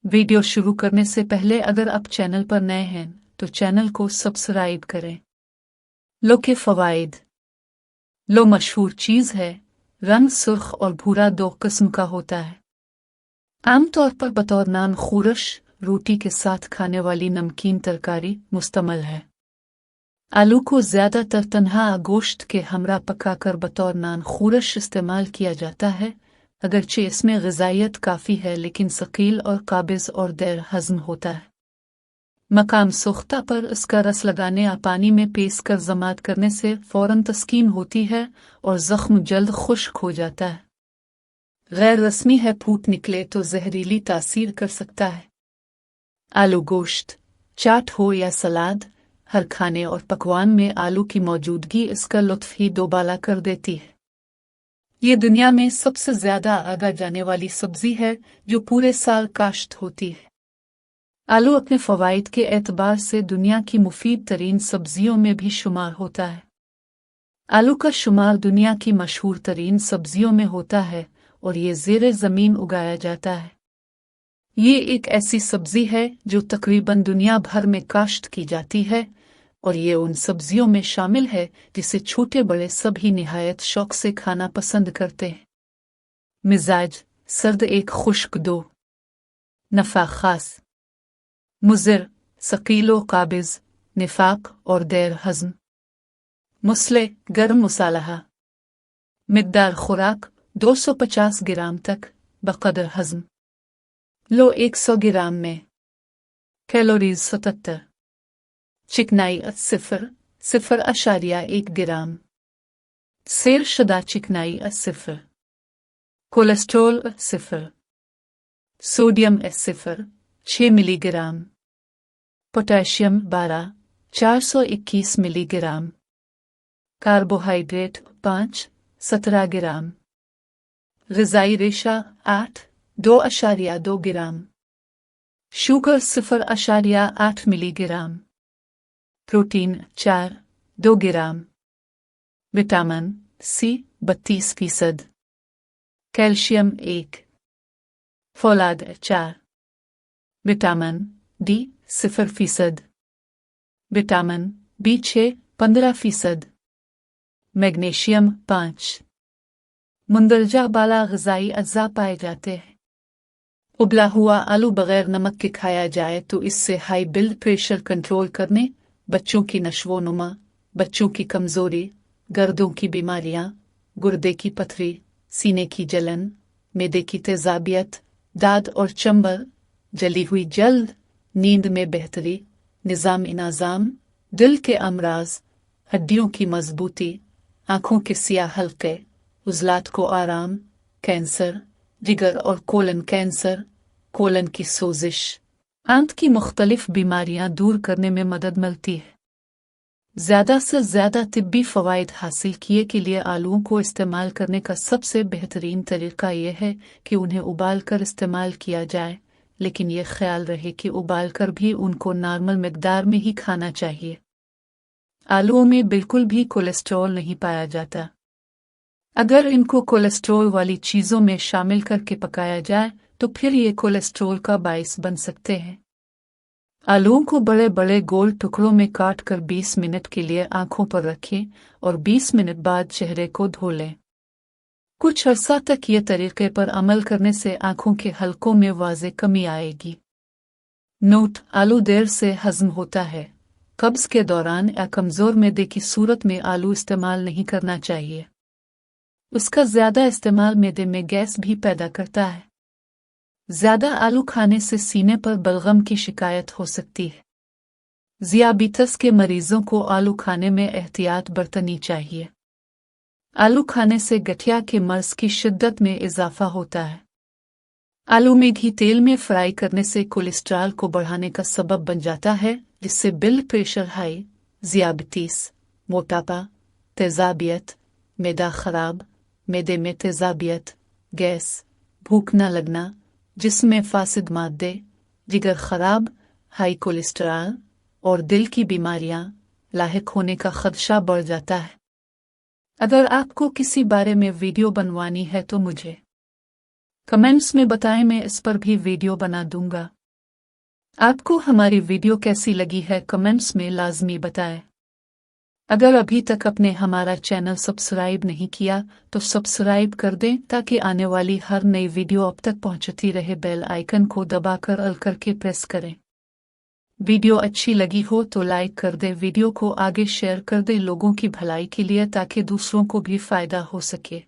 Video शुरू करने से पहले अगर आप चैनल पर नए हैं तो चैनल को सब्सक्राइब करें। लो के फवाइद। लो मशहूर चीज़ है, रंग सुर्ख और भूरा दो किस्म का होता है। आमतौर पर बतौर नान खूरश रोटी के साथ खाने वाली नमकीन तरकारी मुस्तमल है। आलू को ज़्यादातर तन्हा गोश्त के हमरा पकाकर बतौर नान खूरश इस्तेमाल किया जाता है, अगरचे इसमें ग़िज़ाइयत काफ़ी है लेकिन सकील और काबिज़ और देर हज़म होता है। मकाम सुख्ता पर इसका रस लगाने या पानी में पेस कर ज़मात करने से फ़ौरन तस्कीन होती है और ज़ख्म जल्द खुश्क हो जाता है। गैर रस्मी है फूट निकले तो जहरीली तासीर कर सकता है। आलू गोश्त, चाट हो या सलाद, हर खाने और पकवान में आलू की मौजूदगी इसका लुत्फ़ ही दोबाला कर देती है। ये दुनिया में सबसे ज़्यादा आगा जाने वाली सब्ज़ी है जो पूरे साल काश्त होती है। आलू अपने फ़वाइद के एतबार से दुनिया की मुफीद तरीन सब्ज़ियों में भी शुमार होता है। आलू का शुमार दुनिया की मशहूर तरीन सब्ज़ियों में होता है और ये ज़ेरे ज़मीन उगाया जाता है। ये एक ऐसी सब्ज़ी है जो तकरीबन दुनिया भर में काश्त की जाती है और ये उन सब्जियों में शामिल है जिसे छोटे बड़े सभी निहायत शौक से खाना पसंद करते हैं। मिजाज सर्द एक खुश्क दो, नफ़ा खास, मुज़िर सकीलो काबिज़, निफाक और देर हज़म, मुस्ले गर्म मुसालहा, मिकदार खुराक 250 ग्राम तक बक़दर हज़म। लो 100 ग्राम में कैलोरीज 77, चिकनाई 0.1 ग्राम, सेर शुदा चिकनाई 0, cholesterol 0, sodium 0.6 milligram, potassium 12, 421 milligram, carbohydrate 5, 17 gram, ग़िज़ाई रेशा 8, 2.2 gram, sugar 0.8 milligram, protein 4, 2 gram, vitamin C 32%, calcium 1, फौलाद 4, विटामिन डी 0%, विटामिन बी6 15%, मैग्नीशियम 5। मुंदरजा बाला ग़िज़ाई अज़्ज़ा पाए जाते हैं। उबला हुआ आलू बग़ैर नमक के खाया जाए तो इससे हाई ब्लड प्रेशर कंट्रोल करने, बच्चों की नशो-नुमा, बच्चों की कमज़ोरी, गर्दों की बीमारियां, गुर्दे की पथरी, सीने की जलन, मैदे की तेज़ाबियत, दाद और चंबर, जली हुई जल्द, नींद में बेहतरी, निज़ाम-ए-नाज़ाम, दिल के अमराज, हड्डियों की मजबूती, आँखों के सियाह हल्के, उज़लात को आराम, कैंसर, जिगर और कोलन कैंसर, कोलन की सोजिश, आंत की मुख्तलिफ बीमारियां दूर करने में मदद मिलती है। ज़्यादा से ज़्यादा तिब्बी फ़वाइद हासिल किए के लिए आलूओं को इस्तेमाल करने का सबसे बेहतरीन तरीका यह है कि उन्हें उबाल कर इस्तेमाल किया जाए, लेकिन यह ख्याल रहे कि उबाल कर भी उनको नॉर्मल मिकदार में ही खाना चाहिए। आलूओं में बिल्कुल भी कोलेस्ट्रॉल नहीं पाया जाता। अगर इनको कोलेस्ट्रॉल वाली चीज़ों में शामिल करके पकाया जाए तो फिर ये कोलेस्ट्रॉल का बाइस बन सकते हैं। आलूओं को बड़े बड़े गोल टुकड़ों में काट कर 20 मिनट के लिए आंखों पर रखें और 20 मिनट बाद चेहरे को धो लें। कुछ अर्सा तक ये तरीके पर अमल करने से आंखों के हलकों में वाज़े कमी आएगी। नोट: आलू देर से हज़म होता है। कब्ज़ के दौरान या कमज़ोर मैदे की सूरत में आलू इस्तेमाल नहीं करना चाहिए। उसका ज़्यादा इस्तेमाल मैदे में गैस भी पैदा करता है। ज़्यादा आलू खाने से सीने पर बलगम की शिकायत हो सकती है। ज़ियाबितस के मरीज़ों को आलू खाने में एहतियात बरतनी चाहिए। आलू खाने से गठिया के मर्ज़ की शिद्दत में इजाफ़ा होता है। आलू में घी तेल में फ्राई करने से कोलेस्ट्रॉल को बढ़ाने का सबब बन जाता है, जिससे ब्लड प्रेशर हाई, ज़ियाबितीस, मोटापा, तेज़ाबियत, मैदा ख़राब, मैदे में तेज़ाबियत, गैस, भूख न लगना, जिस्म में फासिद मादे, जिगर ख़राब, हाई कोलेस्ट्रॉल और दिल की बीमारियां लाहिक होने का खदशा बढ़ जाता है। अगर आपको किसी बारे में वीडियो बनवानी है तो मुझे कमेंट्स में बताएं, मैं इस पर भी वीडियो बना दूंगा। आपको हमारी वीडियो कैसी लगी है कमेंट्स में लाजमी बताएं। अगर अभी तक आपने हमारा चैनल सब्सक्राइब नहीं किया तो सब्सक्राइब कर दें ताकि आने वाली हर नई वीडियो अब तक पहुंचती रहे। बेल आइकन को दबाकर ऑल करके प्रेस करें। वीडियो अच्छी लगी हो तो लाइक कर दें, वीडियो को आगे शेयर कर दें लोगों की भलाई के लिए ताकि दूसरों को भी फायदा हो सके।